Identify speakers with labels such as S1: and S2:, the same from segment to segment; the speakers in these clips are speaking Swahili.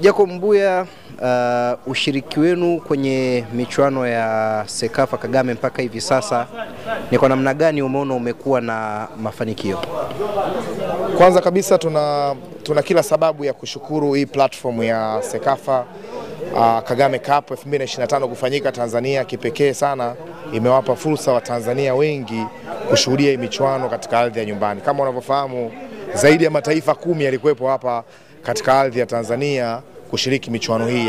S1: Jacob Mbuya, ushiriki wenu kwenye michuano ya Sekafa Kagame mpaka hivi sasa ni kwa namna gani umeona umekuwa na mafanikio?
S2: Kwanza kabisa tuna kila sababu ya kushukuru hii platform ya Sekafa Kagame Cup 2025 kufanyika Tanzania. Kipekee sana imewapa fursa wa Tanzania wengi kushuhudia hii michuano katika ardhi ya nyumbani. Kama unavyofahamu, zaidi ya mataifa 10 yalikuwepo hapa katika ardhi ya Tanzania kushiriki michuano hii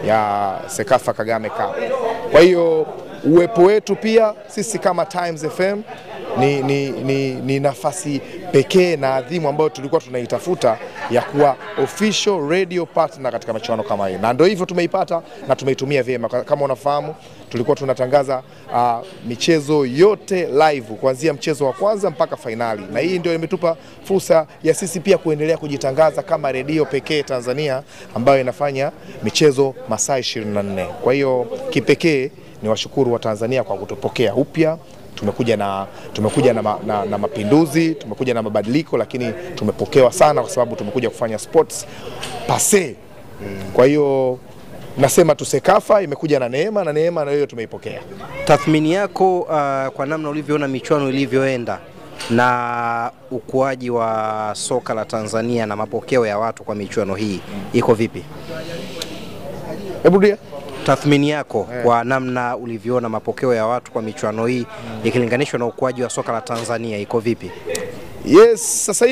S2: ya Sekafa Kagame Cup. Kwa hiyo uwepo wetu pia sisi kama Times FM ni nafasi pekee na adhimu ambayo tulikuwa tunaitafuta ya kuwa official radio partner katika michuano kama hii. Na ndio hivyo tumeipata na tumeitumia vyema. Kama unafahamu, tulikuwa tunatangaza michezo yote live kuanzia mchezo wa kwanza mpaka finali. Na hii ndio imetupa fursa ya sisi pia kuendelea kujitangaza kama radio pekee Tanzania ambayo inafanya michezo masaa 24. Kwa hiyo kipekee ni washukuru wa Tanzania kwa kutupokea upya. Tumekuja na mapinduzi, tumekuja na mabadiliko, lakini tumepokewa sana kwa sababu tumekuja kufanya sports pase. Kwa hiyo nasema tu Sekafa imekuja na neema na hiyo tumeipokea.
S1: Tathmini yako kwa namna ulivyoona michuano ilivyoenda na ukuaji wa soka la Tanzania na mapokeo ya watu kwa michuano hii iko vipi?
S2: Ebudia,
S1: tathmini yako kwa namna ulivyoona mapokeo ya watu kwa michuano hii ikilinganishwa na ukuaji wa soka la Tanzania iko vipi?
S2: Yes, sasa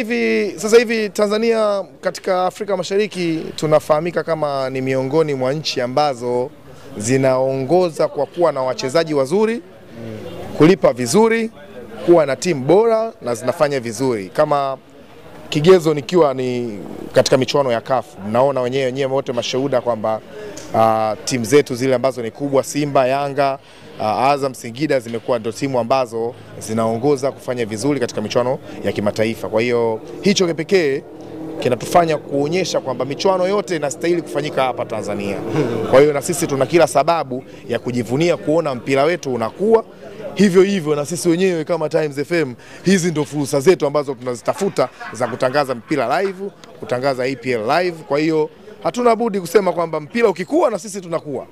S2: hivi Tanzania katika Afrika Mashariki tunafahamika kama ni miongoni mwa nchi ambazo zinaongoza kwa kuwa na wachezaji wazuri, kulipa vizuri, kuwa na timu bora na zinafanya vizuri. Kama kigezo nikiwa ni katika michuano ya CAF, mnaona wenyewe wote mashuhuda kwamba timu zetu zile ambazo ni kubwa, Simba, Yanga, Azam, Singida, zimekuwa ndio timu ambazo zinaongoza kufanya vizuri katika michuano ya kimataifa. Kwa hiyo hicho kipekee kinatufanya kuonyesha kwamba michuano yote inastahili kufanyika hapa Tanzania. Kwa hiyo na sisi tuna kila sababu ya kujivunia kuona mpira wetu unakuwa hivyo na sisi wenyewe kama Times FM, hizi ndio fursa zetu ambazo tunazitafuta za kutangaza mpira live, kutangaza EPL live. Kwa hiyo hatuna budi kusema kwamba mpira ukikua na sisi tunakuwa.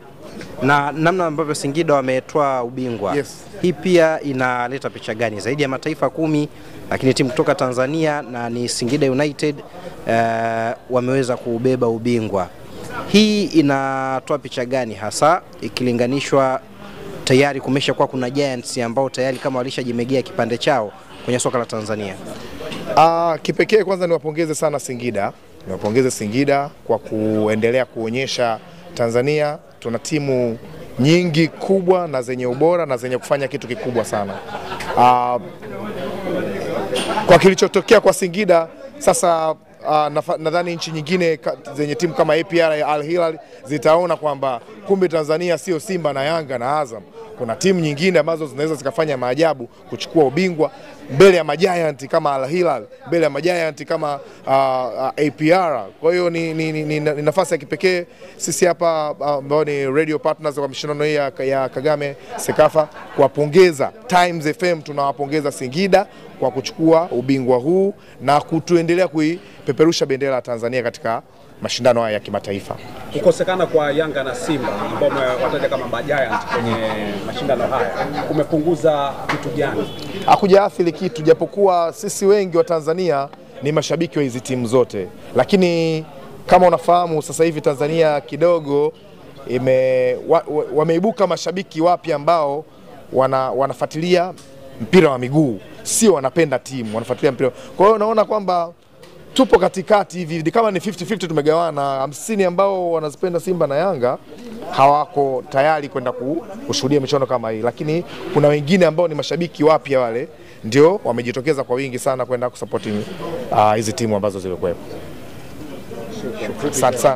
S1: Na namna ambavyo Singida wametoa ubingwa, hii pia inaleta picha gani? Zaidi ya mataifa 10 lakini timu kutoka Tanzania na ni Singida United wameweza kubeba ubingwa. Hii inatoa picha gani hasa ikilinganishwa tayari kumeshakuwa kuna Giants ambao tayari kama walishajimegea kipande chao kwenye soka la Tanzania?
S2: Kipekee kwanza niwapongeze sana Singida. Niwapongeze Singida kwa kuendelea kuonyesha Tanzania tuna timu nyingi kubwa na zenye ubora na zenye kufanya kitu kikubwa sana. Kwa kilichotokea kwa Singida sasa, nadhani nchi nyingine zenye timu kama APR, Al Hilal zitaona kwamba kumbe Tanzania sio Simba na Yanga na Azam. Kuna timu nyingine ambazo zinaweza zikafanya maajabu kuchukua ubingwa mbele ya majiant kama Al Hilal, mbele ya majiant kama APR. Kwa hiyo ni nafasi ya kipekee sisi hapa ambao ni radio partners kwa mashindano hii ya Kagame Sekafa kuwapongeza Times FM. Tunawapongeza Singida kwa kuchukua ubingwa huu na kutuendelea kuipeperusha bendera ya Tanzania katika mashindano haya ya kimataifa.
S3: Kukosekana kwa Yanga na Simba ambao wataja kama majiant kwenye mashindano haya kumepunguza kitu gani?
S2: Hakujaathiri kitu, japokuwa sisi wengi wa Tanzania ni mashabiki wa hizi timu zote. Lakini kama unafahamu sasa hivi Tanzania kidogo wameibuka mashabiki wapya ambao wanafuatilia mpira wa miguu, sio wanapenda timu, wanafuatilia mpira. Kwa hiyo unaona kwamba tupo katikati hivi, kama ni 50-50 tumegawana. 50 ambao wanazipenda Simba na Yanga hawako tayari kwenda kushuhudia michuano kama hii, lakini kuna wengine ambao ni mashabiki wapya, wale ndio wamejitokeza kwa wingi sana kwenda kusupport hizi timu ambazo zilikuwepo. Asante sana.